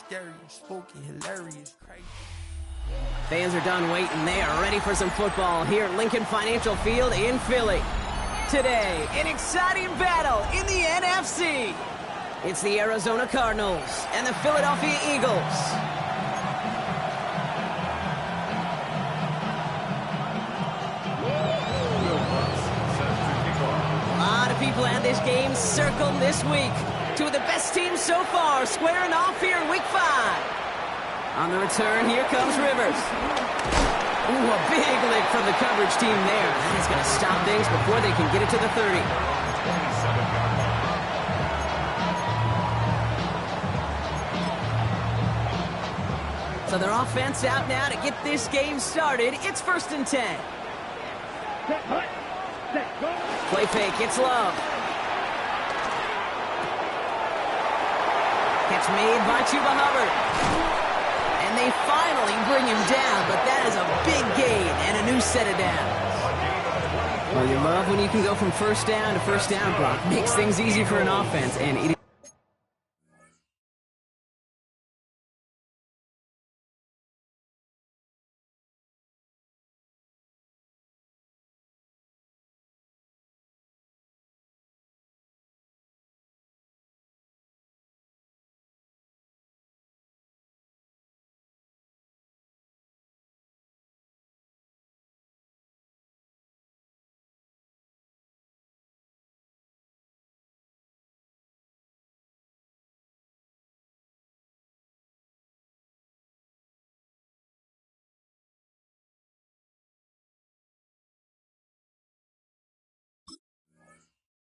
scary, spooky, hilarious, crazy. Fans are done waiting. They are ready for some football here at Lincoln Financial Field in Philly. Today, an exciting battle in the NFC. It's the Arizona Cardinals and the Philadelphia Eagles. A lot of people had this game circled this week. Two of the best teams so far squaring off here in Week 5. On the return, here comes Rivers. Ooh, a big lick from the coverage team there. That is going to stop things before they can get it to the 30. So their offense out now to get this game started. It's 1st and 10. Play fake, it's Love. Catch made by Chuba Hubbard. And they finally bring him down, but that is a big gain and a new set of downs. Well, you love when you can go from first down to first down, Brock. Makes things easy for an offense, and it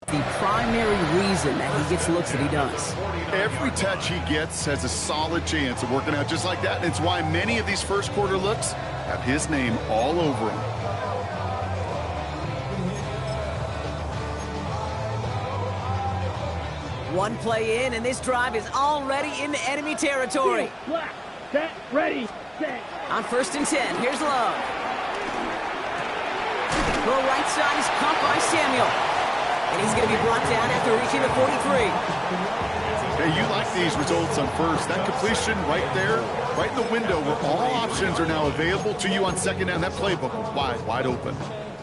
the primary reason that he gets looks that he does. Every touch he gets has a solid chance of working out just like that. And it's why many of these first quarter looks have his name all over them. One play in, and this drive is already into enemy territory. Set, ready, set. On 1st and 10, here's Love. Throw right side is caught by Samuel. And he's going to be brought down after reaching the 43. Hey, you like these results on first. That completion right there, right in the window where all options are now available to you on second down. That playbook was wide open.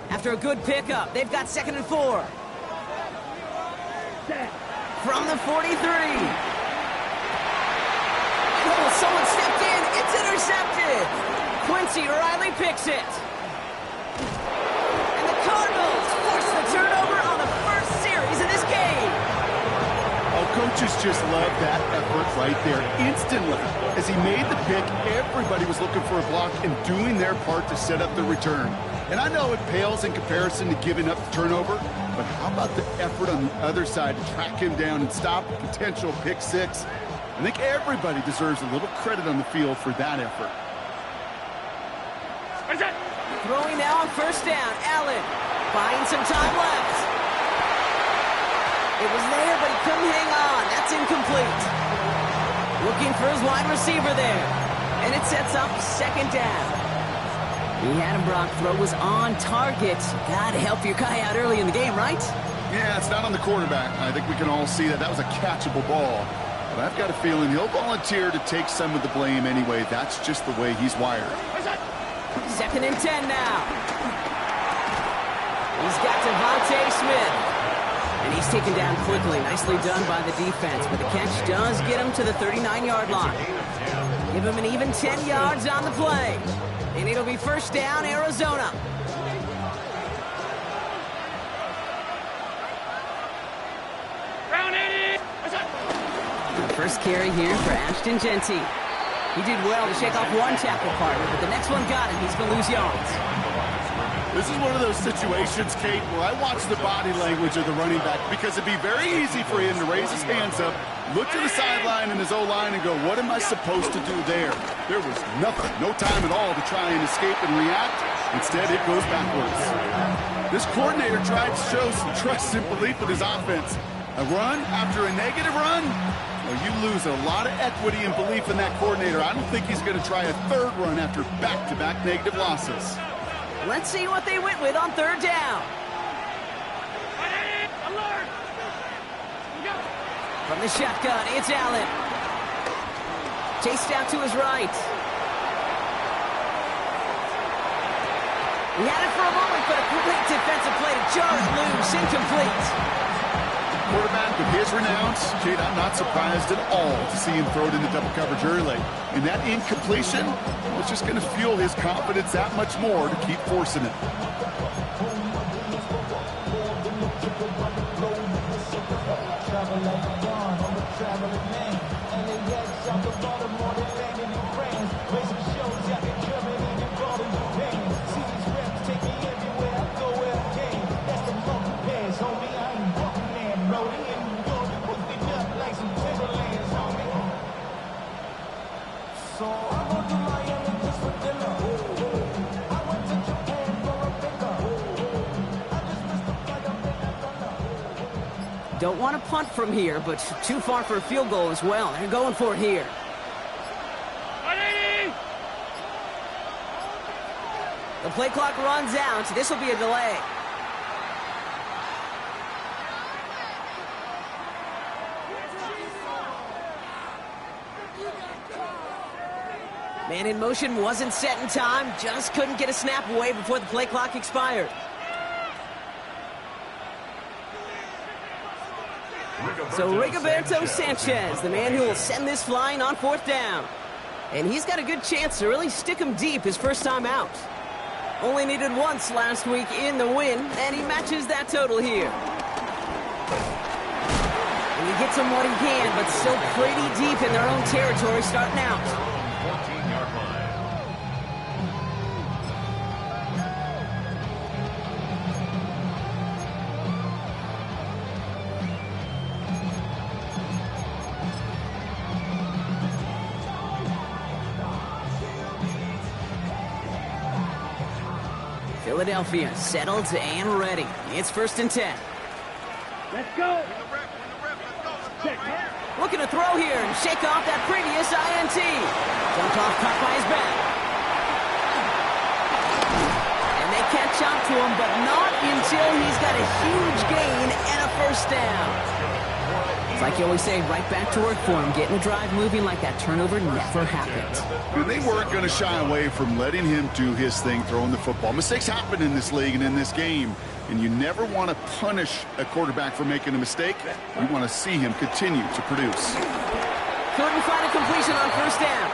After a good pickup, they've got 2nd and 4. From the 43. Oh, someone stepped in. It's intercepted. Quincy Riley picks it. And the Cardinals force the turnover on the first series of this game. Oh, coaches just love that effort right there. Instantly, as he made the pick, everybody was looking for a block and doing their part to set up the return. And I know it pales in comparison to giving up the turnover, but how about the effort on the other side to track him down and stop a potential pick six? I think everybody deserves a little credit on the field for that effort. Throwing now on 1st down. Allen buying some time left. It was there, but he couldn't hang on. That's incomplete. Looking for his wide receiver there. And it sets up 2nd down. He had him, Brock. Throw was on target. Gotta help your guy out early in the game, right? Yeah, it's not on the quarterback. I think we can all see that. That was a catchable ball. But I've got a feeling he'll volunteer to take some of the blame anyway. That's just the way he's wired. 2nd and 10 now. He's got Devontae Smith. And he's taken down quickly. Nicely done by the defense. But the catch does get him to the 39-yard line. Give him an even 10 yards on the play. And it'll be 1st down, Arizona. First carry here for Ashton Jeanty. He did well to shake off one tackle partner, but the next one got him. He's going to lose yards. This is one of those situations, Kate, where I watch the body language of the running back because it'd be very easy for him to raise his hands up, look to the sideline in his O-line and go, what am I supposed to do there? There was nothing, no time at all to try and escape and react. Instead, it goes backwards. This coordinator tried to show some trust and belief in his offense. A run after a negative run? Well, you lose a lot of equity and belief in that coordinator. I don't think he's going to try a 3rd run after back-to-back negative losses. Let's see what they went with on 3rd down. From the shotgun, it's Allen. Chased out to his right. He had it for a moment, but a complete defensive play to jar it loose. Incomplete. Quarterback with his renowns, Jade, I'm not surprised at all to see him throw it into double coverage early. And that incompletion was just going to fuel his confidence that much more to keep forcing it. Don't want to punt from here, but too far for a field goal as well. They're going for it here. The play clock runs out. This will be a delay. Man in motion wasn't set in time. Just couldn't get a snap away before the play clock expired. So Rigoberto Sanchez, the man who will send this flying on 4th down. And he's got a good chance to really stick him deep his first time out. Only needed once last week in the win, and he matches that total here. And he gets him what he can, but still pretty deep in their own territory starting out. 14-yard line. Philadelphia settled and ready. It's 1st and 10. Let's go. Looking to throw here and shake off that previous INT. Jumped off, caught by his back. And they catch up to him, but not until he's got a huge gain and a 1st down. It's like you always say, right back to work for him, getting the drive moving like that turnover never happened. They weren't going to shy away from letting him do his thing, throwing the football. Mistakes happen in this league and in this game, and you never want to punish a quarterback for making a mistake. You want to see him continue to produce. Couldn't find a completion on 1st down.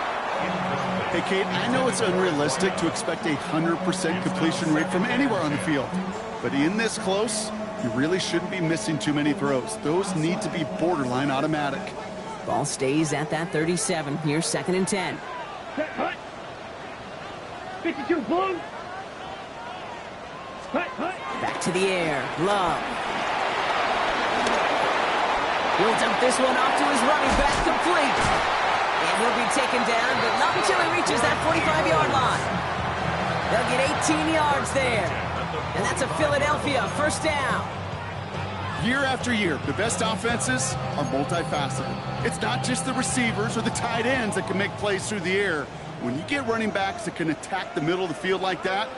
Hey, Kate, I know it's unrealistic to expect a 100% completion rate from anywhere on the field, but in this close, you really shouldn't be missing too many throws. Those need to be borderline automatic. Ball stays at that 37. Here's 2nd and 10. Set, hut. 52 blue. Hut, hut. Back to the air. Love. He'll dump this one off to his running back, complete. And he'll be taken down, but not until he reaches that 45-yard line. They'll get 18 yards there. And that's a Philadelphia 1st down. Year after year, the best offenses are multifaceted. It's not just the receivers or the tight ends that can make plays through the air. When you get running backs that can attack the middle of the field like that,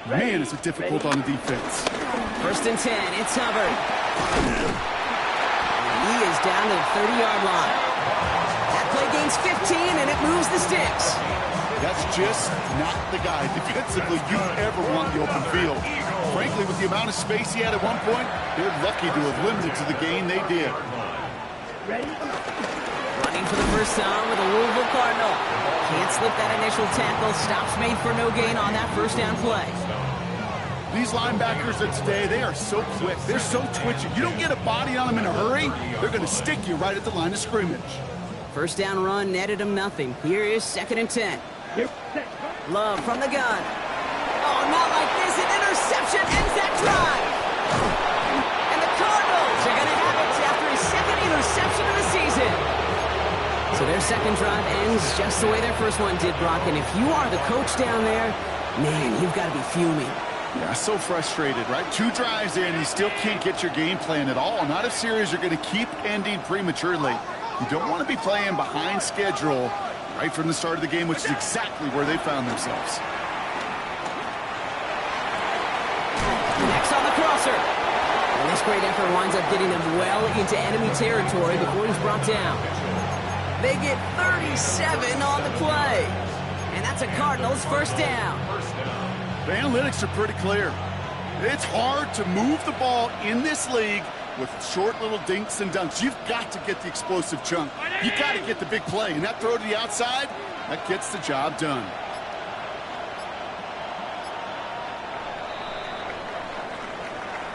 man, is it difficult on the defense. 1st and 10, it's Hubbard. He is down to the 30-yard line. That play gains 15, and it moves the sticks. That's just not the guy defensively you ever want the open field. Frankly, with the amount of space he had at one point, they're lucky to have limited to the gain they did. Ready? Running for the first time with a Louisville Cardinal. Can't slip that initial tackle. Stops made for no gain on that 1st down play. These linebackers of today, they are so quick. They're so twitchy. You don't get a body on them in a hurry, they're going to stick you right at the line of scrimmage. 1st down run netted him nothing. Here is 2nd and 10. Love from the gun. Oh, not like this. An interception ends that drive. And the Cardinals are going to have it after his 2nd interception of the season. So their 2nd drive ends just the way their 1st one did, Brock. And if you are the coach down there, man, you've got to be fuming. Yeah, so frustrated, right? 2 drives in, you still can't get your game plan at all. Not a series you're going to keep ending prematurely. You don't want to be playing behind schedule right from the start of the game, which is exactly where they found themselves. Next on the crosser. And this great effort winds up getting them well into enemy territory before he's brought down. They get 37 on the play. And that's a Cardinals first down. The analytics are pretty clear. It's hard to move the ball in this league with short little dinks and dunks. You've got to get the explosive chunk. You've got to get the big play. And that throw to the outside, that gets the job done.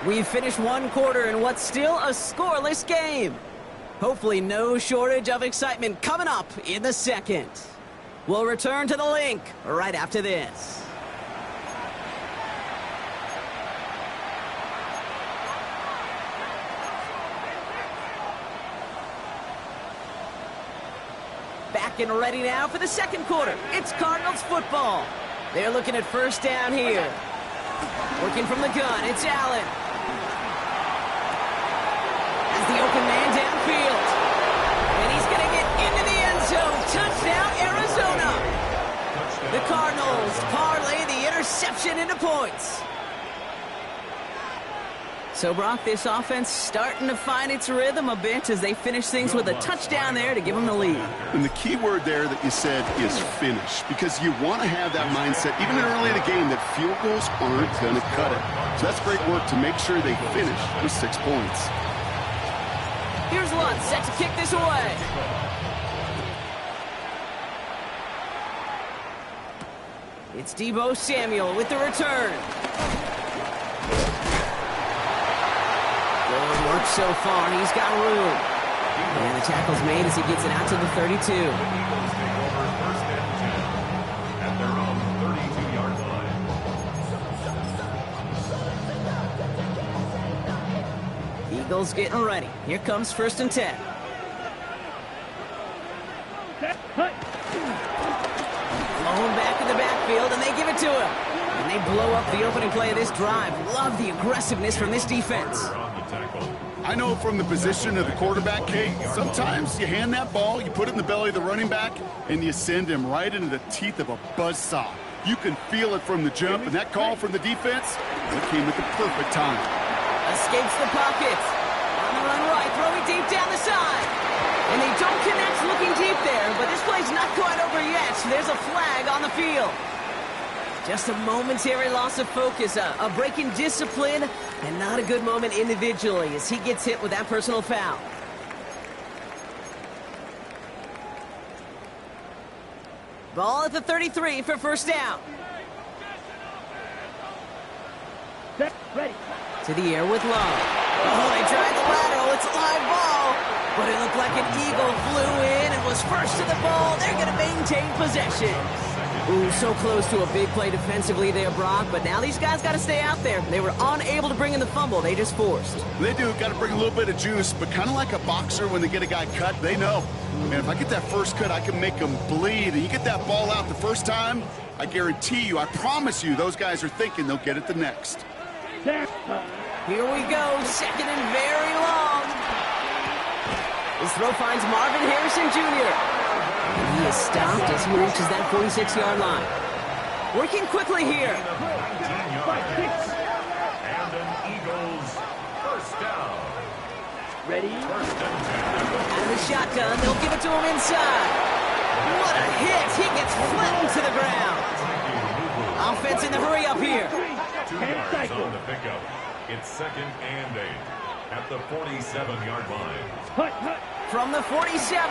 We've finished one quarter in what's still a scoreless game. Hopefully no shortage of excitement coming up in the second. We'll return to the link right after this. Back and ready now for the second quarter. It's Cardinals football. They're looking at first down here. Working from the gun, it's Allen. As the open man downfield. And he's going to get into the end zone. Touchdown, Arizona. The Cardinals parlay the interception into points. So, Brock, this offense starting to find its rhythm a bit as they finish things with a touchdown there to give them the lead. And the key word there that you said is finish, because you want to have that mindset, even early in the game, that field goals aren't going to cut it. So that's great work to make sure they finish with 6 points. Here's Lutz set to kick this away. It's Deebo Samuel with the return. Good work so far. He's got room. And the tackle's made as he gets it out to the 32. Eagles take over first and 10 at their own 32-yard line. Eagles getting ready. Here comes first and 10. Blown back in the backfield, and they give it to him. And they blow up the opening play of this drive. Love the aggressiveness from this defense. I know from the position of the quarterback, Kate, sometimes you hand that ball, you put it in the belly of the running back, and you send him right into the teeth of a buzzsaw. You can feel it from the jump, and that call from the defense, it came at the perfect time. Escapes the pocket. On the run right, throwing deep down the side. And they don't connect looking deep there, but this play's not quite over yet. There's a flag on the field. Just a momentary loss of focus, a break in discipline, and not a good moment individually as he gets hit with that personal foul. Ball at the 33 for first down. Set, ready. To the air with Love. Oh, they tried the lateral. It's a live ball. But it looked like an eagle flew in and was first to the ball. They're going to maintain possession. Ooh, so close to a big play defensively there, Brock. But now these guys got to stay out there. They were unable to bring in the fumble. They just forced. They do. Got to bring a little bit of juice, but kind of like a boxer when they get a guy cut, they know. Man, if I get that first cut, I can make them bleed. And you get that ball out the first time, I guarantee you, I promise you, those guys are thinking they'll get it the next. Here we go. Second and very long. This throw finds Marvin Harrison Jr. And he is stopped as he reaches that 46-yard line. Working quickly here. And an Eagles first down. Ready. First and 10. Out of the shotgun, they'll give it to him inside. What a hit. He gets flattened to the ground. Offense in the hurry up here. 2 yards on the pickup. It's second and 8 at the 47-yard line. Hut, hut. From the 47.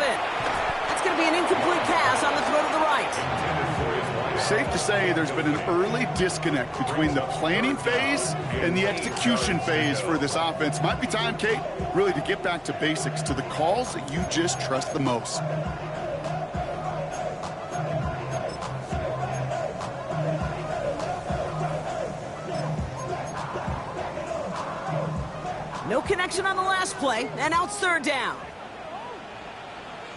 That's going to be an incomplete pass on the throw to the right. Safe to say there's been an early disconnect between the planning phase and the execution phase for this offense. Might be time, Kate, really to get back to basics, to the calls that you just trust the most. No connection on the last play, and now it's third down.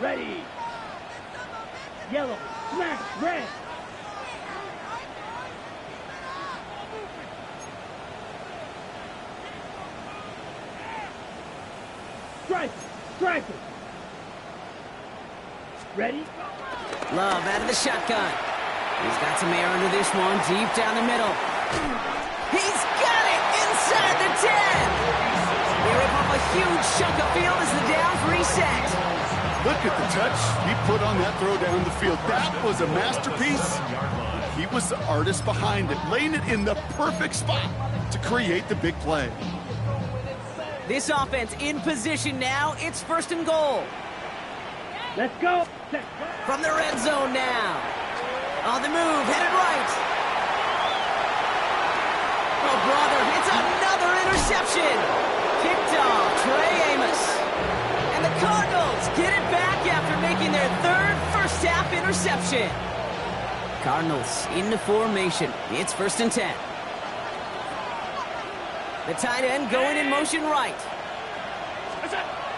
Ready. Yellow, black, red. Stripe, stripe. Ready. Love out of the shotgun. He's got some air under this one, deep down the middle. He's got it inside the 10. They rip off a huge chunk of field as the down's reset. Look at the touch he put on that throw down the field. That was a masterpiece. He was the artist behind it, laying it in the perfect spot to create the big play. This offense in position now. It's 1st and goal. Let's go. From the red zone now. On the move, headed right. Oh, brother, it's another interception. Kicked off Trey Amos. And the Cardinals get it back after making their 3rd first-half interception. Cardinals into formation. It's 1st and 10. The tight end going in motion right.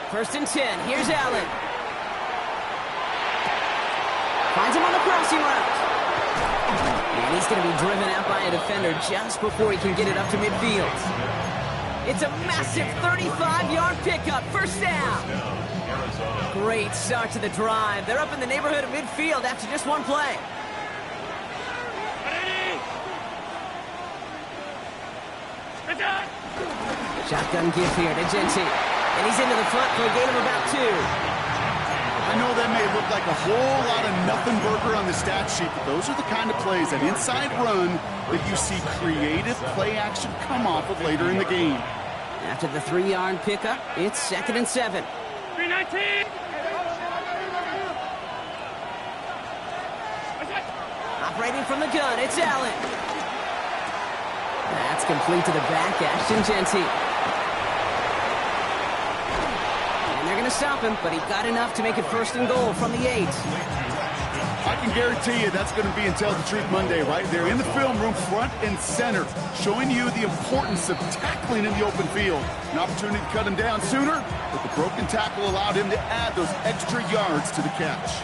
1st and 10. Here's Allen. Finds him on the crossing route. And he's going to be driven out by a defender just before he can get it up to midfield. It's a massive 35-yard pickup. 1st down. Great start to the drive. They're up in the neighborhood of midfield after just one play. Shotgun give here to Gentry. And he's into the front for a gain of about 2. I know that may look like a whole lot of nothing burger on the stat sheet, but those are the kind of plays, that inside run, that you see creative play action come off of later in the game. After the 3-yard pickup, it's 2nd and 7. 319. Operating from the gun, it's Allen. That's complete to the back, Ashton Jeanty. And they're going to stop him, but he got enough to make it 1st and goal from the 8. I can guarantee you that's going to be in Tell the Truth Monday right there in the film room, front and center, showing you the importance of tackling in the open field. An opportunity to cut him down sooner, but the broken tackle allowed him to add those extra yards to the catch.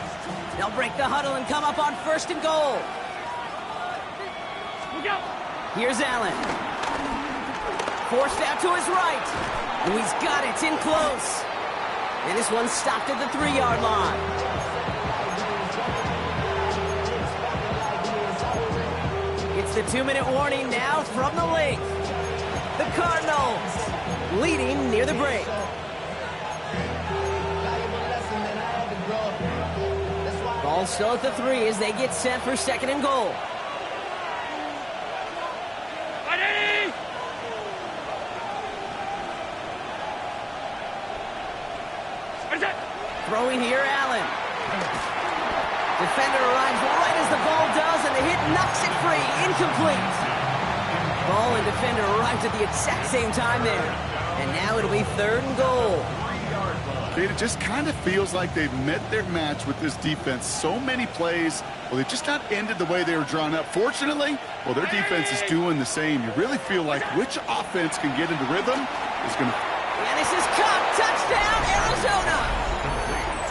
They'll break the huddle and come up on 1st and goal. Look out. Here's Allen. Forced out to his right. And he's got it in close. And this one's stopped at the 3-yard line. It's the 2-minute warning now from the lake. The Cardinals leading near the break. Ball still at the 3 as they get set for 2nd and goal. Throwing here, Allen. Defender arrives right as the ball does, and the hit knocks it free. Incomplete. Ball and defender arrived at the exact same time there. And now it'll be 3rd and goal. It just kind of feels like they've met their match with this defense. So many plays, well, they've just not ended the way they were drawn up. Fortunately, well, their defense is doing the same. You really feel like which offense can get into rhythm is going to... And this is caught. Touchdown, Arizona!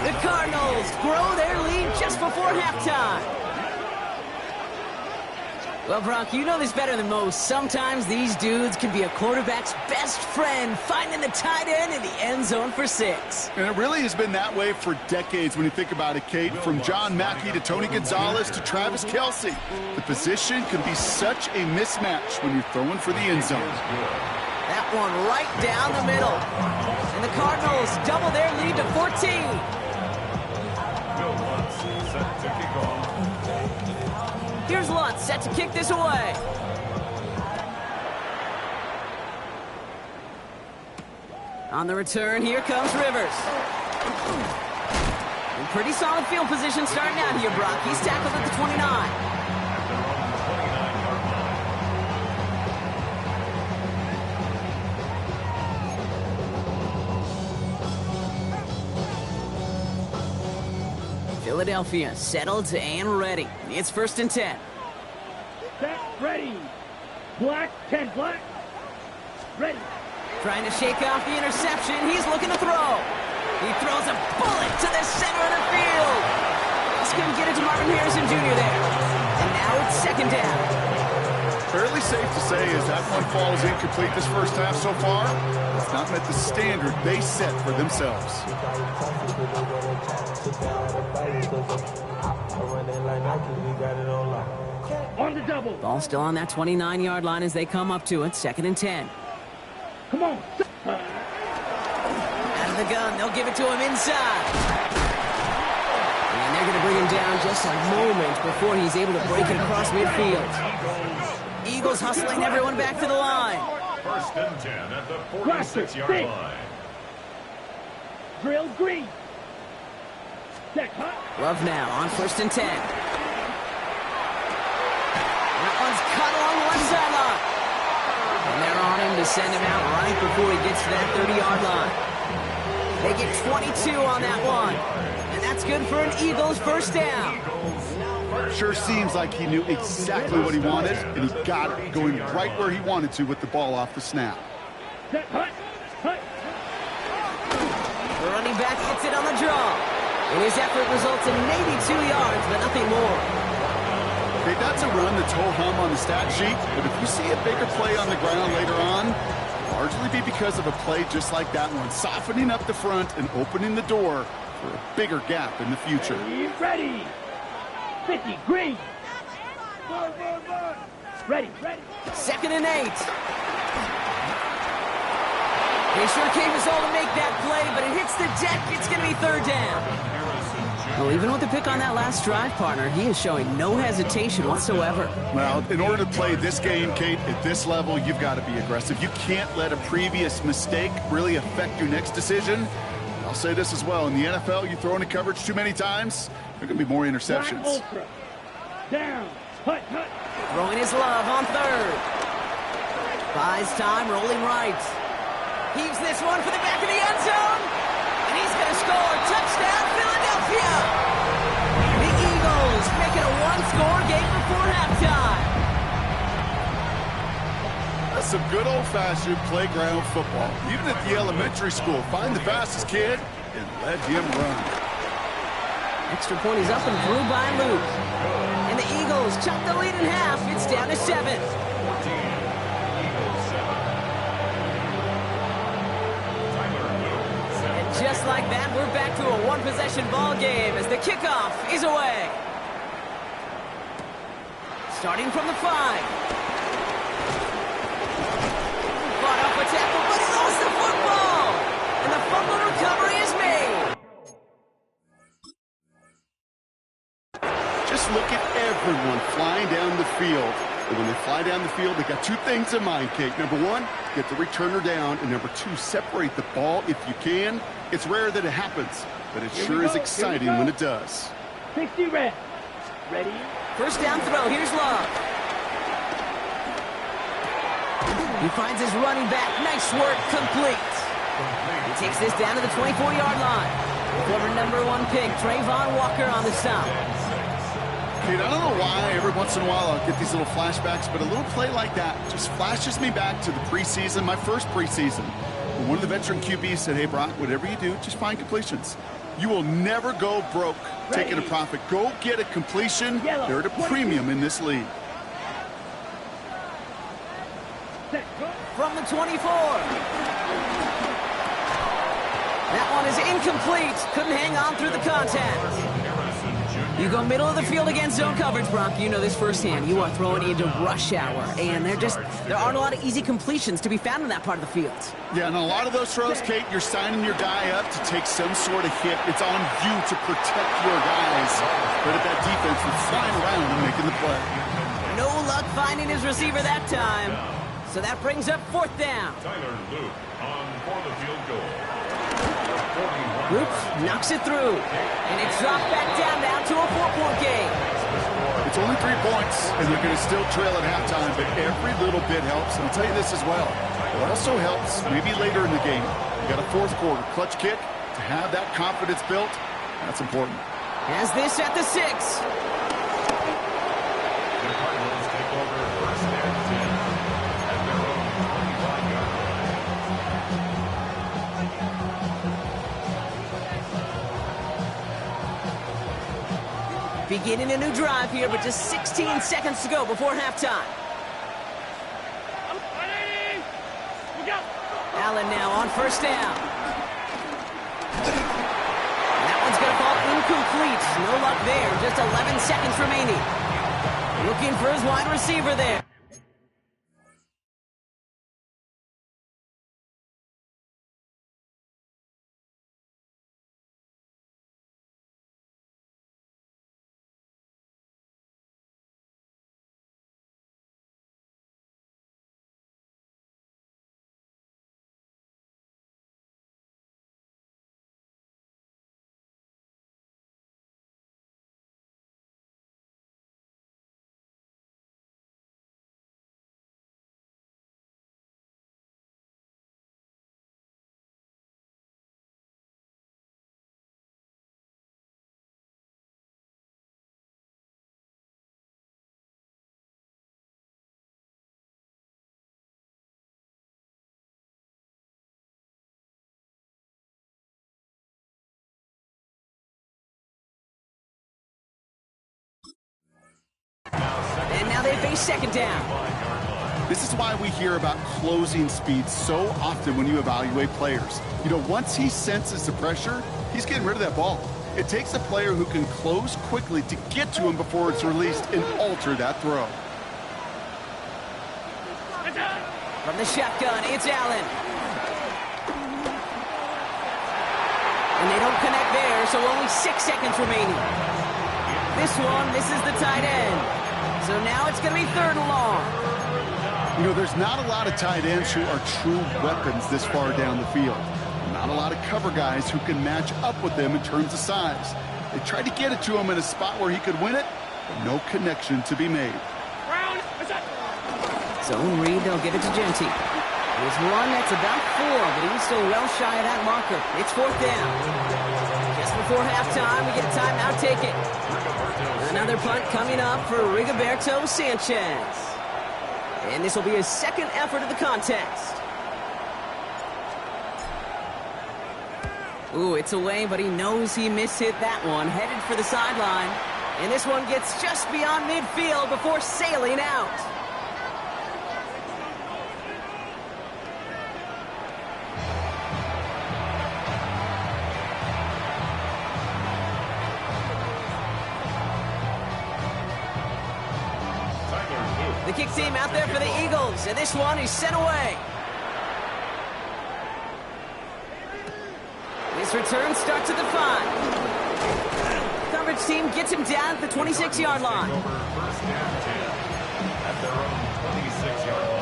The Cardinals grow their lead just before halftime. Well, Brock, you know this better than most. Sometimes these dudes can be a quarterback's best friend, finding the tight end in the end zone for 6. And it really has been that way for decades when you think about it, Kate. From John Mackey to Tony Gonzalez to Travis Kelce. The position can be such a mismatch when you're throwing for the end zone. That one right down the middle. And the Cardinals double their lead to 14. Set to kick off. Here's Lutz set to kick this away. On the return, here comes Rivers. In pretty solid field position starting out here, Brock. He's tackled at the 29. Philadelphia settled and ready. It's 1st and 10. Set, ready. Black, 10 black. Ready. Trying to shake off the interception. He's looking to throw. He throws a bullet to the center of the field. He's going to get it to Marvin Harrison Jr. there. And now it's 2nd down. Fairly safe to say as that one falls incomplete this first half so far, it's not met the standard they set for themselves. On the double. Ball still on that 29-yard line as they come up to it. 2nd and 10. Come on. Out of the gun. They'll give it to him inside. just a moment before he's able to break it across midfield. Eagles hustling everyone back to the line. First and 10 at the 46-yard line. Drill green. Check hot. Love now on first and 10. That one's cut along the left sideline. And they're on him to send him out right before he gets to that 30-yard line. They get 22 on that one. And that's good for an Eagles first down. Sure seems like he knew exactly what he wanted, and he got it, going right where he wanted to with the ball off the snap. Check hot. Hot. The running back gets it on the draw. And his effort results in maybe 2 yards, but nothing more. Okay, that's a run that's ho-hum on the stat sheet, but if you see a bigger play on the ground later on, it'll largely be because of a play just like that one, softening up the front and opening the door for a bigger gap in the future. Ready. 50, green. Ready. Second and 8. They sure came his all to make that play, but it hits the deck. It's going to be third down. Well, even with the pick on that last drive, partner, he is showing no hesitation whatsoever. Well, in order to play this game, Kate, at this level, you've got to be aggressive. You can't let a previous mistake really affect your next decision. I'll say this as well. In the NFL, you throw into coverage too many times, there are going to be more interceptions. Ultra. Down. Hut. Throwing his love on third. Buys time, rolling right. Heaves this one for the back of the end zone. And he's going to score. Touchdown, Philadelphia. The Eagles make it a one-score game before halftime. That's some good old-fashioned playground football. Even at the elementary school, find the fastest kid and let him run. Extra point is up and through by Luke. And the Eagles chop the lead in half. It's down to 7. And just like that, we're back to a one-possession ball game as the kickoff is away. Starting from the 5. Fought off a tackle, but he lost the football. And the fumble recovery is made. Just look at everyone flying down the field. And when they fly down the field, they got two things in mind, Kate. Number one, get the returner down. And number two, separate the ball if you can. It's rare that it happens, but it sure is exciting when it does. 60 red. Ready. First down throw. Here's Love. He finds his running back. Nice work. Complete. He takes this down to the 24-yard line. Former number 1 pick, Trayvon Walker on the stop. Kate, I don't know why every once in a while I'll get these little flashbacks, but a little play like that just flashes me back to the preseason, my first preseason. When one of the veteran QBs said, hey, Brock, whatever you do, just find completions. You will never go broke taking a profit. Go get a completion. They're at a premium in this league. From the 24. That one is incomplete. Couldn't hang on through the contact. You go middle of the field against zone coverage, Brock. You know this firsthand. You are throwing into rush hour, and there aren't a lot of easy completions to be found in that part of the field. Yeah, and a lot of those throws, Kate, you're signing your guy up to take some sort of hit. It's on you to protect your guys. But at that defense, was flying around and making the play. No luck finding his receiver that time. So that brings up fourth down. Tyler Luke on for the field goal. Brooks knocks it through. And it's dropped back down now to a 4-point game. It's only 3 points, and they're going to still trail at halftime, but every little bit helps. And I'll tell you this as well. It also helps maybe later in the game. You got a fourth quarter clutch kick to have that confidence built. That's important. Has this at the 6. The Cardinals take over first and 10 at their own 25-yard line. Beginning a new drive here, but just 16 seconds to go before halftime. Allen now on first down. That one's going to fall incomplete. No luck there. Just 11 seconds remaining. Looking for his wide receiver there. now they face second down. This is why we hear about closing speed so often when you evaluate players. You know, once he senses the pressure, he's getting rid of that ball. It takes a player who can close quickly to get to him before it's released and alter that throw. From the shotgun, it's Allen. And they don't connect there, so only 6 seconds remaining. This one misses the tight end. So now it's going to be 3rd and long. You know, there's not a lot of tight ends who are true weapons this far down the field. Not a lot of cover guys who can match up with them in terms of size. They tried to get it to him in a spot where he could win it, but no connection to be made. Zone read, they'll give it to Genty. There's one that's about 4, but he's still well shy of that marker. It's 4th down. Just before halftime, we get a timeout, take it. Another punt coming up for Rigoberto Sanchez. And this will be his 2nd effort of the contest. Ooh, it's away, but he knows he mishit that one. Headed for the sideline. And this one gets just beyond midfield before sailing out. The kick team out there for the Eagles, and this one is sent away. This return starts at the 5. Coverage team gets him down at the 26-yard line. First down 10 at their own 26-yard line.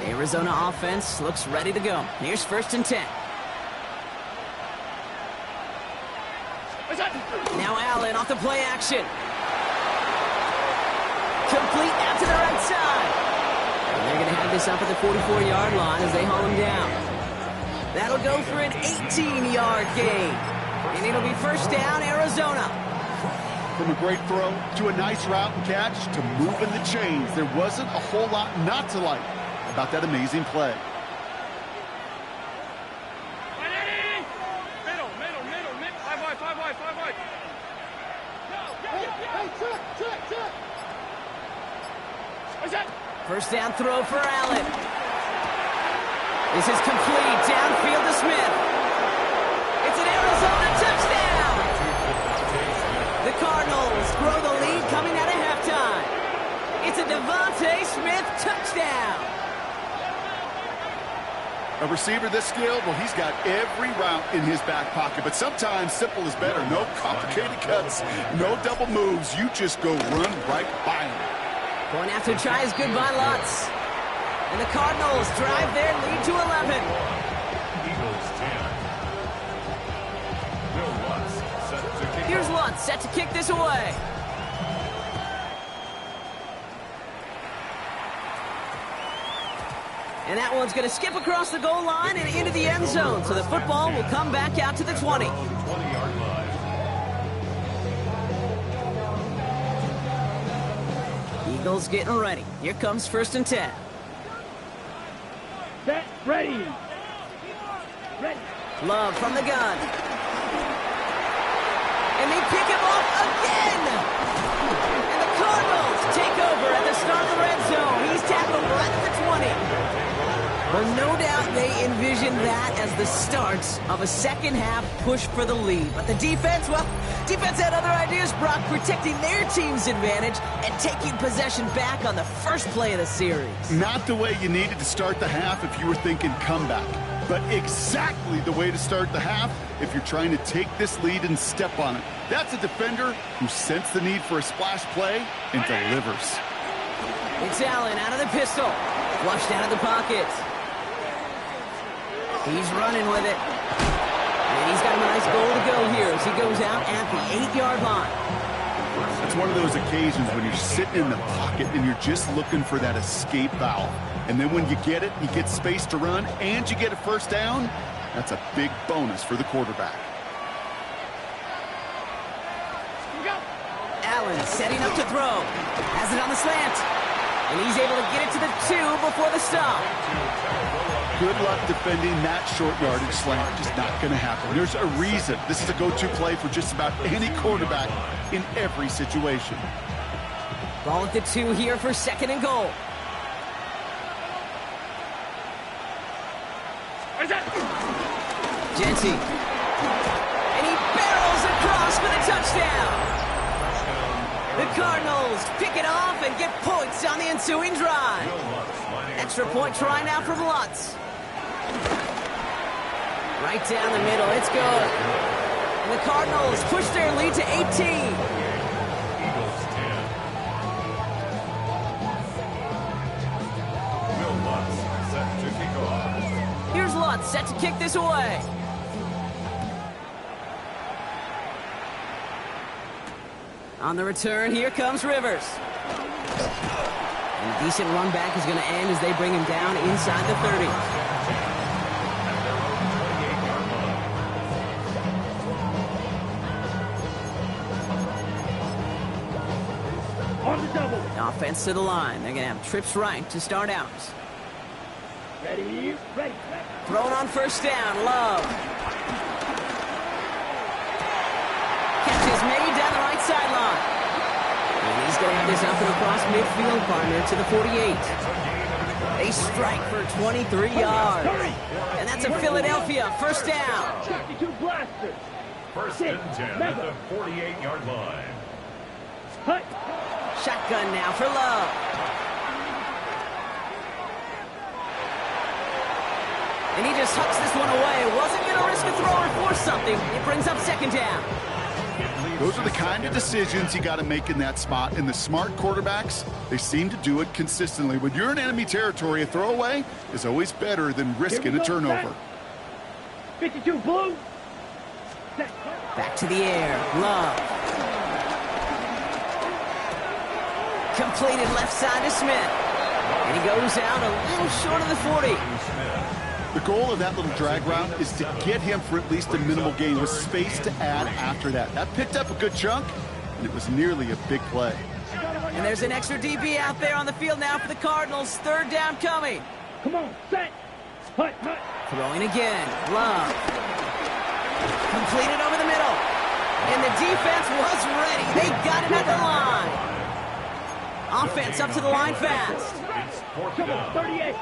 Arizona offense looks ready to go. Here's 1st and 10. Now Allen off the play action. Complete out to the right side. And they're going to have this up at the 44-yard line as they haul him down. That'll go for an 18-yard gain. And it'll be 1st down, Arizona. From a great throw to a nice route and catch to moving the chains, there wasn't a whole lot not to like about that amazing play. First down throw for Allen. This is complete. Downfield to Smith. It's an Arizona touchdown. The Cardinals grow the lead coming out of halftime. It's a Devontae Smith touchdown. A receiver this skilled, well, he's got every route in his back pocket, but sometimes simple is better. No complicated cuts, no double moves. You just go run right by him. Going after try is good by Lutz. And the Cardinals drive their lead to 11. Eagles 10. Bill Lutz set to kick. Here's Lutz set to kick this away. And that one's going to skip across the goal line and into the end zone. So the football will come back out to the 20. 20-yard line. Eagles getting ready. Here comes 1st and 10. Set, ready. Ready. Love from the gun. And they pick him off again. And the Cardinals take over at the start of the red zone. He's tackled right at the 20. Well, no doubt they envisioned that as the start of a second-half push for the lead. But the defense, well, defense had other ideas, Brock, protecting their team's advantage and taking possession back on the first play of the series. Not the way you needed to start the half if you were thinking comeback, but exactly the way to start the half if you're trying to take this lead and step on it. That's a defender who sensed the need for a splash play and delivers. It's Allen out of the pistol. Flushed out of the pocket. He's running with it. And he's got a nice goal to go here as he goes out at the 8-yard line. It's one of those occasions when you're sitting in the pocket and you're just looking for that escape valve. And then when you get it, you get space to run, and you get a first down, that's a big bonus for the quarterback. Allen setting up to throw. Has it on the slant. And he's able to get it to the 2 before the stop. Good luck defending that short yardage slant. Just not going to happen. There's a reason. This is a go-to play for just about any quarterback in every situation. Ball at the 2 here for 2nd and goal. Jenty. And he barrels across for the touchdown. The Cardinals pick it off and get points on the ensuing drive. Extra point try now from Lutz. Right down the middle, it's good. And the Cardinals push their lead to 18. Eagles 10. Will Lutz set to kick off. Here's Lutz set to kick this away. On the return, here comes Rivers. And a decent run back is going to end as they bring him down inside the 30. On the double. Offense to the line. They're going to have trips right to start out. Ready, ready. Thrown on first down, Love. Catch is made down the right sideline. And he's going to have this up and across midfield, partner, to the 48. They strike for 23 yards. And that's a Philadelphia first down. 32 blasters. First and 10 at the 48-yard line. Hut. Shotgun now for Love. And he just hucks this one away. Wasn't going to risk a throw or force something. It brings up 2nd down. Those are the kind of decisions you got to make in that spot. And the smart quarterbacks, they seem to do it consistently. When you're in enemy territory, a throwaway is always better than risking a turnover. 52 blue. Set. Back to the air. Love. Completed left side to Smith. And he goes out a little short of the 40. The goal of that little drag route is to get him for at least a minimal gain with space to add after that. That picked up a good chunk, and it was nearly a big play. And there's an extra DB out there on the field now for the Cardinals. 3rd down coming. Come on, set. Hut, hut. Throwing again. Love. Completed over the middle. And the defense was ready. They got it at the line. Offense up to the line fast. It's 4th Come on, down. 38.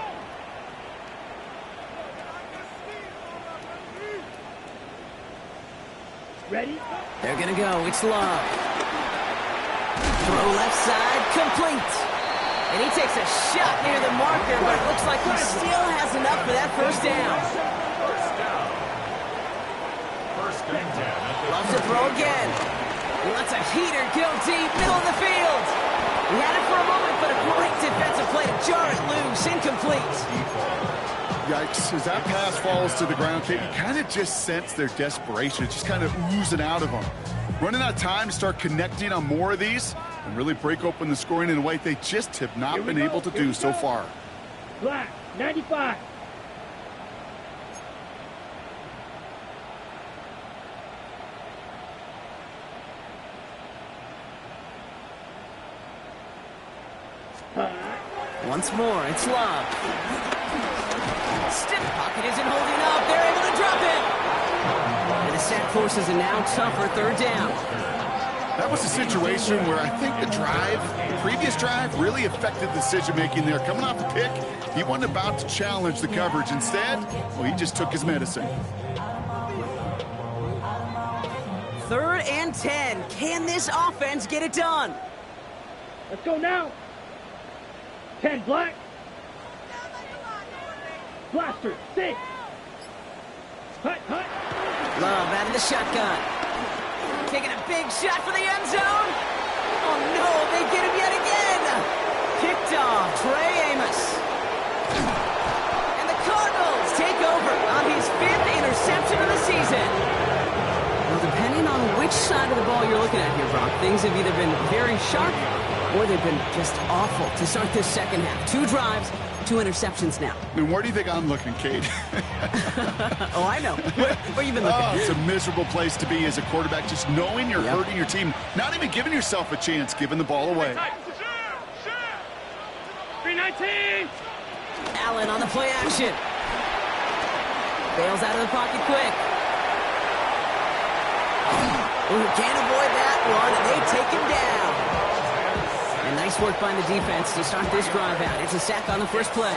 Ready? They're going to go. It's Love. Throw left side. Complete. And he takes a shot near the marker, but it looks like he still has enough for that first down. First and 10 at the Loves to throw again. He lets a heater go deep, middle of the field. He had it for a moment, but a great defensive play to jar it loose. Incomplete. Yikes, as that pass falls to the ground, Kate, you kind of just sense their desperation. It's just kind of oozing out of them. Running out of time to start connecting on more of these and really break open the scoring in a way they just have not been able to do so far. Black, 95. Once more, it's Love. Stiff pocket isn't holding up. They're able to drop it. And the sack forces a now tougher 3rd down. That was a situation where I think the previous drive, really affected decision-making there. Coming off the pick, he wasn't about to challenge the coverage. Instead, well, he just took his medicine. 3rd and 10. Can this offense get it done? Let's go now. 10 black. Blaster, 6. Hut, hut. Love out of the shotgun. Taking a big shot for the end zone. Oh, no, they get him yet again. Kicked off, Trey Amos. And the Cardinals take over on his 5th interception of the season. Well, depending on which side of the ball you're looking at here, Brock, things have either been very sharp or they've been just awful to start this second half. 2 drives, 2 interceptions now. And where do you think I'm looking, Kate? Oh, I know. Where you been looking? Oh, it's a miserable place to be as a quarterback, just knowing you're hurting your team, not even giving yourself a chance, giving the ball away. 19! Allen on the play action. Bails out of the pocket quick. Ooh, can't avoid that one, and they take him down. And nice work by the defense to start this drive out. It's a sack on the first play.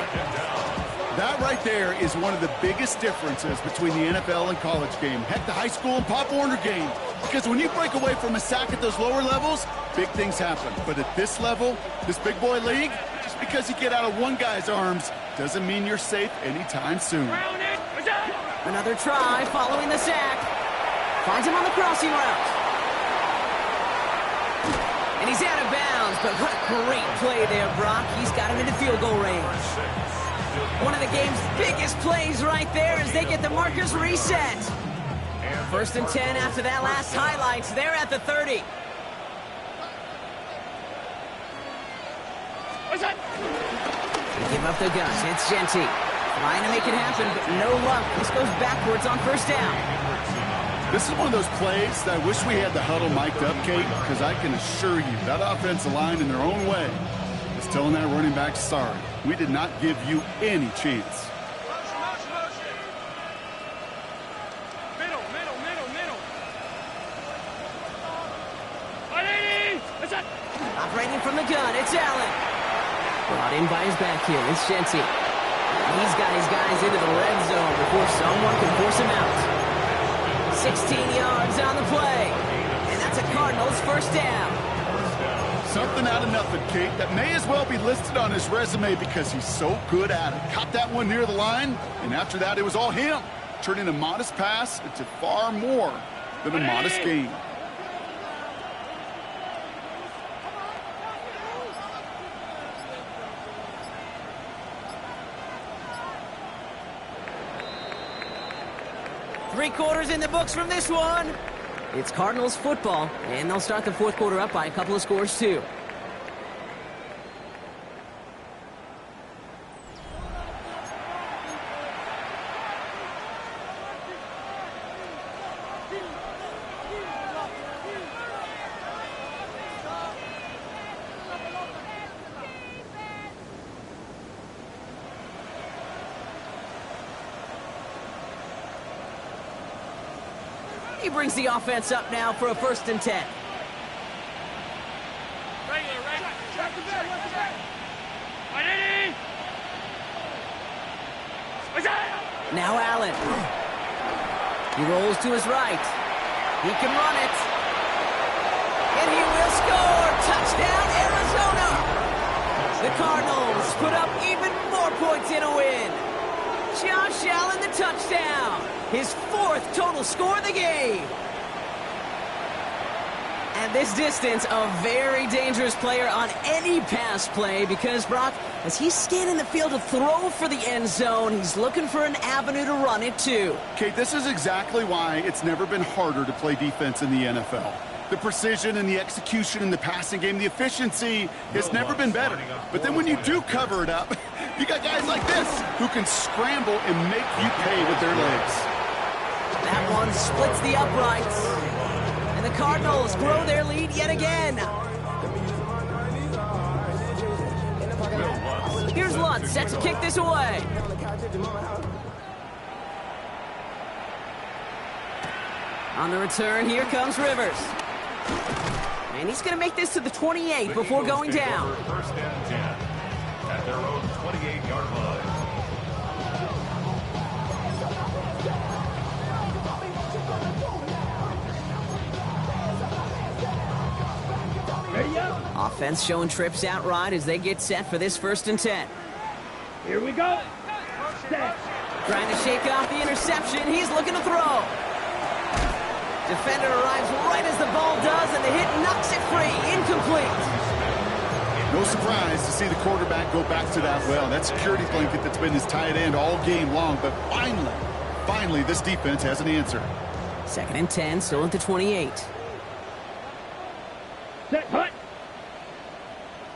That right there is one of the biggest differences between the NFL and college game. Heck, the high school and Pop Warner game. Because when you break away from a sack at those lower levels, big things happen. But at this level, this big boy league, just because you get out of one guy's arms doesn't mean you're safe anytime soon. Another try following the sack. Finds him on the crossing route. And he's out of bounds, but what a great play there, Brock. He's got him into field goal range. One of the game's biggest plays right there as they get the markers reset. First and 10 after that last highlights. They're at the 30. Give up the gun. It's Jeanty. Trying to make it happen, but no luck. This goes backwards on first down. This is one of those plays that I wish we had the huddle mic'd up, Kate, because I can assure you that offensive line in their own way is telling that running back, sorry, we did not give you any chance. Operating from the gun, it's Allen. Brought in by his back here, it's Jeanty. He's got his guys into the red zone before someone can force him out. 16 yards on the play. And that's a Cardinals first down. Something out of nothing, Kate, that may as well be listed on his resume because he's so good at it. Caught that one near the line, and after that it was all him. Turning a modest pass into far more than a modest gain. Three quarters in the books from this one. It's Cardinals football, and they'll start the fourth quarter up by a couple of scores, too. He brings the offense up now for a first and 10. Now Allen. He rolls to his right. He can run it. And he will score. Touchdown, Arizona. The Cardinals put up even more points in a win. Josh Allen, the touchdown. His fourth total score of the game. At this distance, a very dangerous player on any pass play because, Brock, as he's scanning the field to throw for the end zone, he's looking for an avenue to run it too. Kate, this is exactly why it's never been harder to play defense in the NFL. The precision and the execution in the passing game, the efficiency has never been better. But then when you do cover it up, you got guys like this who can scramble and make you pay with their legs. That one splits the uprights. And the Cardinals grow their lead yet again. Here's Lutz set to kick this away. On the return, here comes Rivers. And he's going to make this to the 28 before going down. First and 10 at their own 28-yard line. Ready up? Offense showing trips out right as they get set for this first and 10. Here we go. Set. Trying to shake off the interception. He's looking to throw. Defender arrives right as the ball does, and the hit knocks it free. Incomplete. No surprise to see the quarterback go back to that well. That security blanket that's been his tight end all game long. But finally, this defense has an answer. Second and 10, still at the 28. Set. Hut.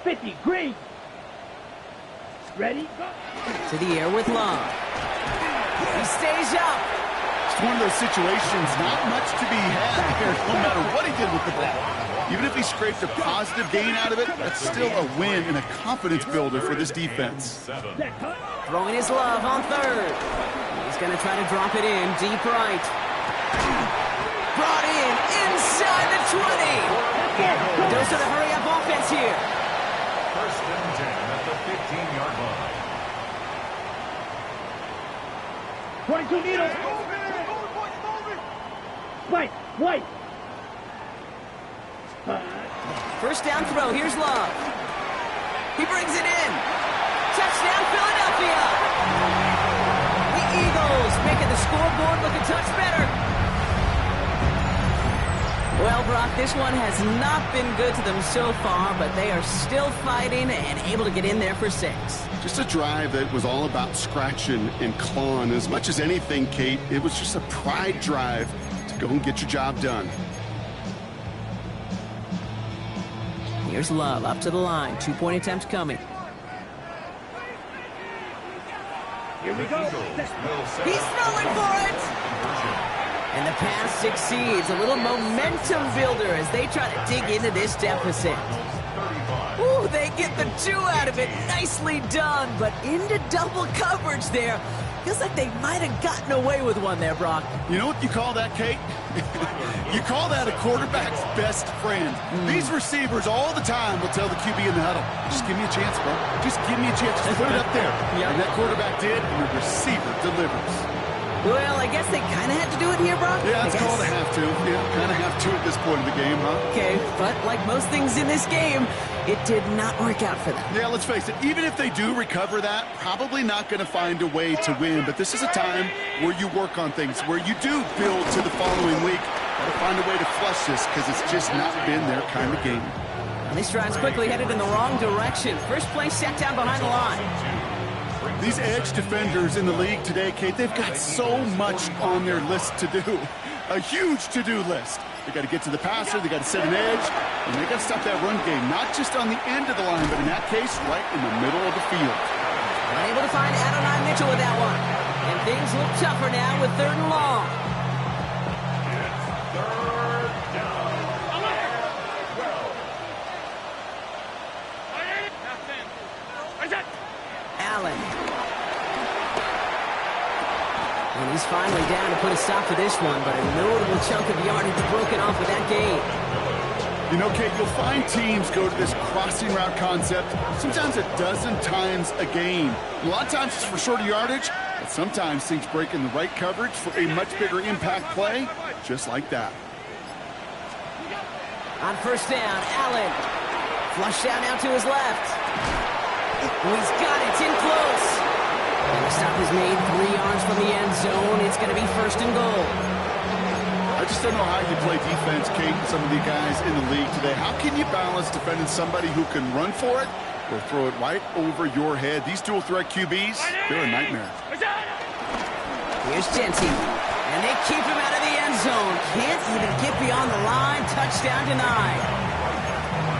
50. Green. Ready? Go. To the air with Love. He stays up. It's one of those situations, not much to be had here, no matter what he did with the ball. Even if he scraped a positive gain out of it, that's still a win and a confidence builder for this defense. Throwing his love on third. He's going to try to drop it in deep right. Brought in inside the 20. Goes to the hurry-up offense here. First and 10 at the 15-yard line. 22 needles. Spike, white. First down throw. Here's Love. He brings it in. Touchdown, Philadelphia. The Eagles making the scoreboard look a touch better. Well, Brock, this one has not been good to them so far, but they are still fighting and able to get in there for 6. Just a drive that was all about scratching and clawing. As much as anything, Kate, it was just a pride drive to go and get your job done. Here's Love up to the line. 2-point attempt coming. Here we go. He's throwing for it! And the pass succeeds. A little momentum builder as they try to dig into this deficit. Ooh, they get the 2 out of it. Nicely done, but into double coverage there. Feels like they might have gotten away with one there, Brock. You know what you call that, Kate? You call that a quarterback's best friend. These receivers all the time will tell the QB in the huddle, just give me a chance, bro. Just give me a chance. Just put it up there. Yep. And that quarterback did, and the receiver delivers. Well, I guess they kind of had to do it here, Brock. Yeah, it's called a have to. Yeah, kind of have to at this point of the game, huh? Okay, but like most things in this game, it did not work out for them. Yeah, let's face it, even if they do recover that, probably not going to find a way to win. But this is a time where you work on things, where you do build to the following week. Got to find a way to flush this because it's just not been their kind of game. And this drive's quickly headed in the wrong direction. First play set down behind the line. These edge defenders in the league today, Kate, they've got so much on their list to do. A huge to-do list. They got to get to the passer, they got to set an edge, and they got to stop that run game, not just on the end of the line, but in that case, right in the middle of the field. Unable to find Adonai Mitchell with that one. And things look tougher now with 3rd and long. Allen. And he's finally down to put a stop to this one, but a notable chunk of yardage broken off with that gain. You know, Kate, you'll find teams go to this crossing route concept sometimes a dozen times a game. A lot of times it's for shorter yardage, but sometimes things break in the right coverage for a much bigger impact play, just like that. On first down, Allen. Flushed out now to his left. He's got it. It's in close. And the stop is made 3 yards from the end zone. It's going to be 1st and goal. I just don't know how you play defense, Kate, and some of the guys in the league today. How can you balance defending somebody who can run for it or throw it right over your head? Theyese dual threat QBs, they're a nightmare. Here's Genty. And they keep him out of the end zone. Can't even get beyond the line. Touchdown denied.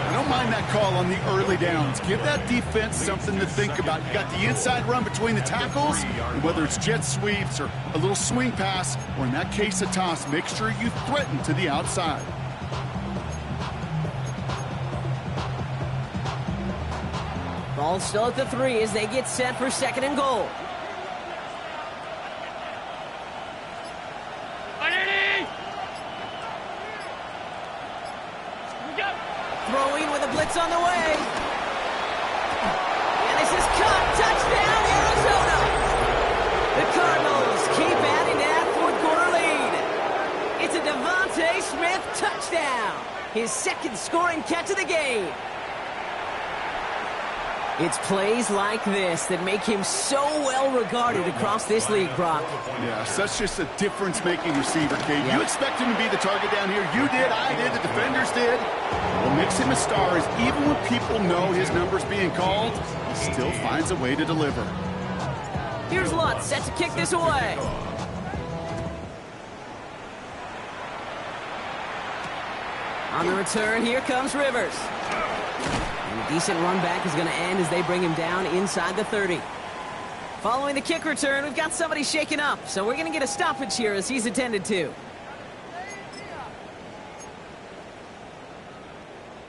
I don't mind that call on the early downs. Give that defense something to think about. You got the inside run between the tackles, and whether it's jet sweeps or a little swing pass, or in that case a toss, make sure you threaten to the outside. Ball still at the 3 as they get set for 2nd and goal. Throwing with a blitz on the way. And this is caught. Touchdown, Arizona. The Cardinals keep adding to that 4th quarter lead. It's a Devontae Smith touchdown. His 2nd scoring catch of the game. It's plays like this that make him so well regarded across this league, Brock. Yeah, such just a difference-making receiver, Kate. You expect him to be the target down here. You did, I did, the defenders did. What makes him a star is even when people know his number's being called, he still finds a way to deliver. Here's Lutz set to kick this away. On the return, here comes Rivers. And a decent run back is going to end as they bring him down inside the 30. Following the kick return, we've got somebody shaken up, so we're going to get a stoppage here as he's attended to.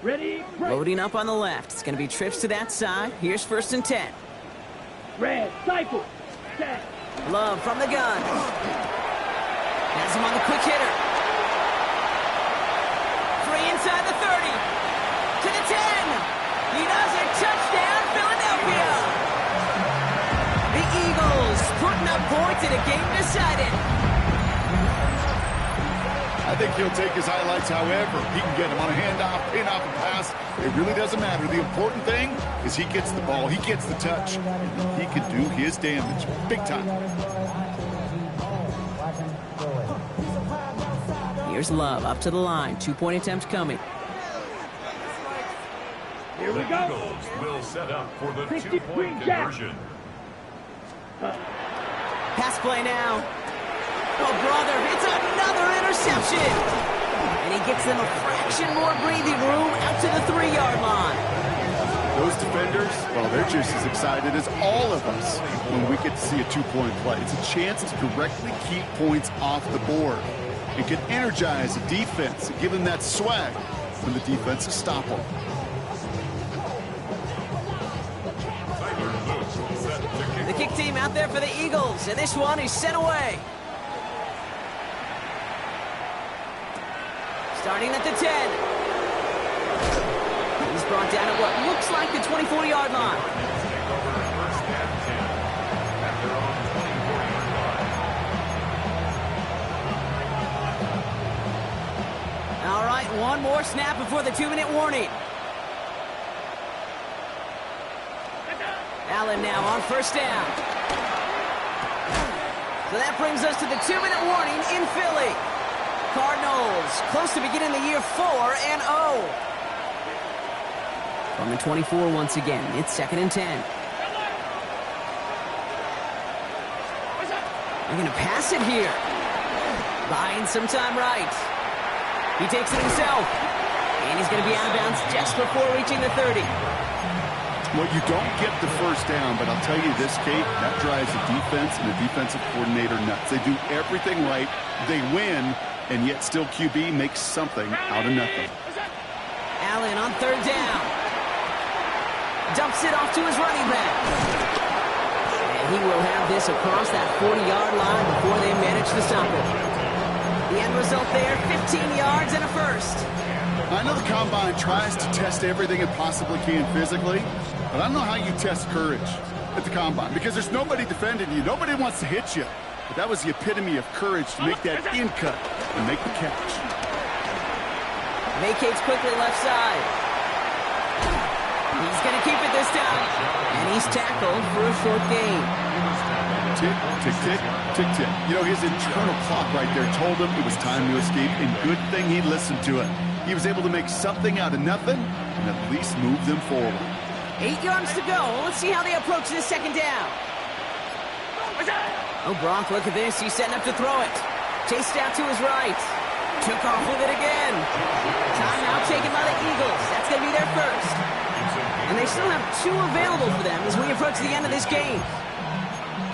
Ready, break. Loading up on the left. It's going to be trips to that side. Here's 1st and 10. Red, cycle. Set. Love from the gun. Has him on the quick hitter. Free inside the 30. To the 10. He does it. Touchdown, Philadelphia. The Eagles putting up points in a game decided. I think he'll take his highlights however he can get him on a handoff, pin-off, and pass. It really doesn't matter. The important thing is he gets the ball, he gets the touch, and he can do his damage big time. Here's Love up to the line. 2-point attempt coming. Here we The go. Eagles will set up for the 50 2-point Green Jack. conversion. Pass play now. Oh, brother, it's another interception. And he gets them a fraction more breathing room out to the 3-yard line. Those defenders, well, they're just as excited as all of us when we get to see a 2-point play. It's a chance to directly keep points off the board. It can energize the defense and give them that swag when the defense is stoppable. The kick team out there for the Eagles, and this one is sent away. Starting at the 10. He's brought down at what looks like the 24-yard line. All right, one more snap before the 2-minute warning. Allen now on 1st down. So that brings us to the 2-minute warning in Philly. Cardinals close to beginning the year 4-0. From the 24 once again, it's 2nd and 10. They're going to pass it here. Buying some time right. He takes it himself. And he's going to be out of bounds just before reaching the 30. Well, you don't get the 1st down, but I'll tell you this, Kate, that drives the defense and the defensive coordinator nuts. They do everything right. They win. And yet still QB makes something out of nothing. Allen on 3rd down. Dumps it off to his running back. And he will have this across that 40-yard line before they manage to stop it. The end result there, 15 yards and a 1st. I know the Combine tries to test everything it possibly can physically, but I don't know how you test courage at the Combine because there's nobody defending you. Nobody wants to hit you. But that was the epitome of courage to make that in cut and make the catch. Vacates quickly left side. He's going to keep it this time. And he's tackled for a short gain. Tick, tick, tick, tick, tick. You know, his internal clock right there told him it was time to escape, and good thing he listened to it. He was able to make something out of nothing and at least move them forward. 8 yards to go. Let's see how they approach this 2nd down. Oh, Gronk, look at this. He's setting up to throw it. Chased out to his right. Took off with it again. Timeout taken by the Eagles. That's going to be their 1st. And they still have 2 available for them as we approach the end of this game.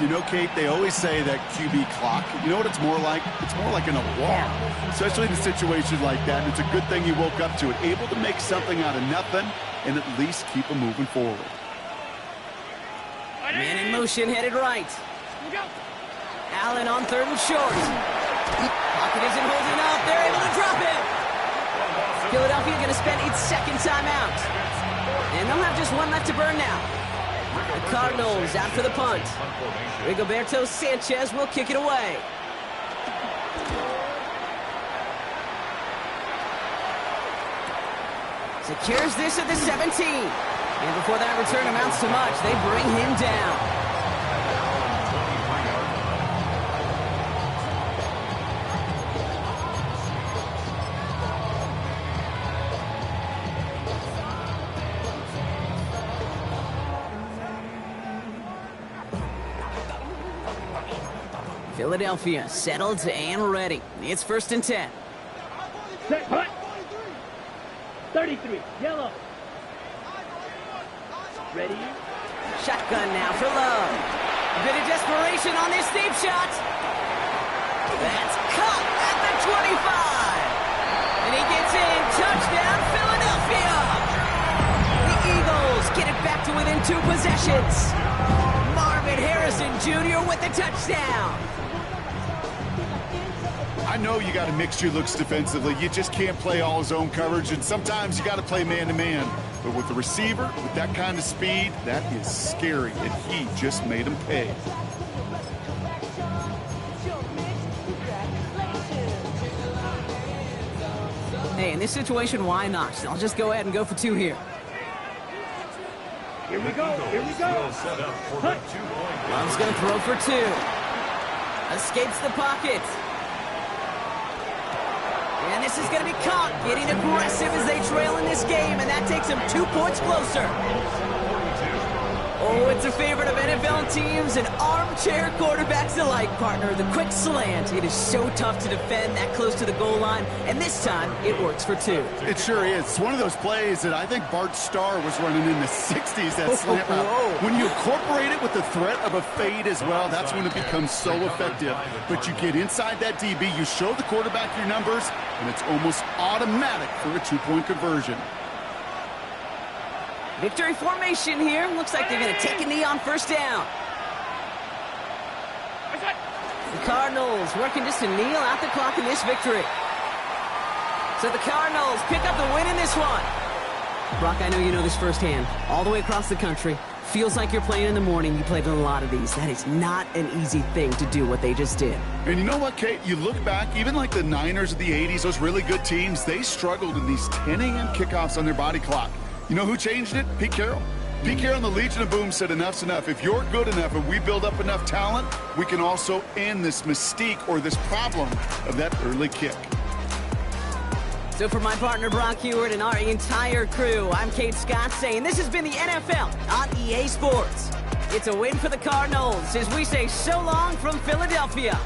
You know, Kate, they always say that QB clock. You know what it's more like? It's more like an alarm, especially in a situation like that. And it's a good thing you woke up to it, able to make something out of nothing and at least keep them moving forward. Man in motion, headed right. Allen on 3rd and short. Pocket isn't holding up. They're able to drop it. Philadelphia going to spend its 2nd timeout. And they'll have just one left to burn now. The Cardinals out for the punt. Rigoberto Sanchez will kick it away. Secures this at the 17. And before that return amounts to much, they bring him down. Philadelphia settled and ready. It's 1st and 10. Set, punt. 33, yellow. Ready? Shotgun now for Love. A bit desperation on this deep shot. That's caught at the 25. And he gets in. Touchdown, Philadelphia. The Eagles get it back to within 2 possessions. Marvin Harrison Jr. with the touchdown. I know you got to mix your looks defensively. You just can't play all zone coverage, and sometimes you got to play man-to-man. But with the receiver, with that kind of speed, that is scary, and he just made him pay. Hey, in this situation, why not? I'll just go ahead and go for 2 here. Here we go. Here we go. Will set up for the 2-point. Love's going to throw for 2. Escapes the pocket. And this is going to be caught, getting aggressive as they trail in this game, and that takes them 2 points closer. Oh, it's a favorite of NFL teams and armchair quarterbacks alike, partner. The quick slant. It is so tough to defend that close to the goal line, and this time it works for 2. It sure is. It's one of those plays that I think Bart Starr was running in the 60s, that slant route. When you incorporate it with the threat of a fade as well, that's when it becomes so effective. But you get inside that DB, you show the quarterback your numbers, and it's almost automatic for a 2-point conversion. Victory formation here. Looks like they're going to take a knee on first down. The Cardinals working just to kneel out the clock in this victory. So the Cardinals pick up the win in this one. Brock, I know you know this firsthand. All the way across the country. Feels like you're playing in the morning. You played in a lot of these. That is not an easy thing to do what they just did. And you know what, Kate? You look back, even like the Niners of the 80s, those really good teams, they struggled in these 10 a.m. kickoffs on their body clock. You know who changed it? Pete Carroll. Pete Carroll and the Legion of Boom said enough's enough. If you're good enough and we build up enough talent, we can also end this mystique or this problem of that early kick. So for my partner Brock Huard and our entire crew, I'm Kate Scott saying this has been the NFL on EA Sports. It's a win for the Cardinals as we say so long from Philadelphia.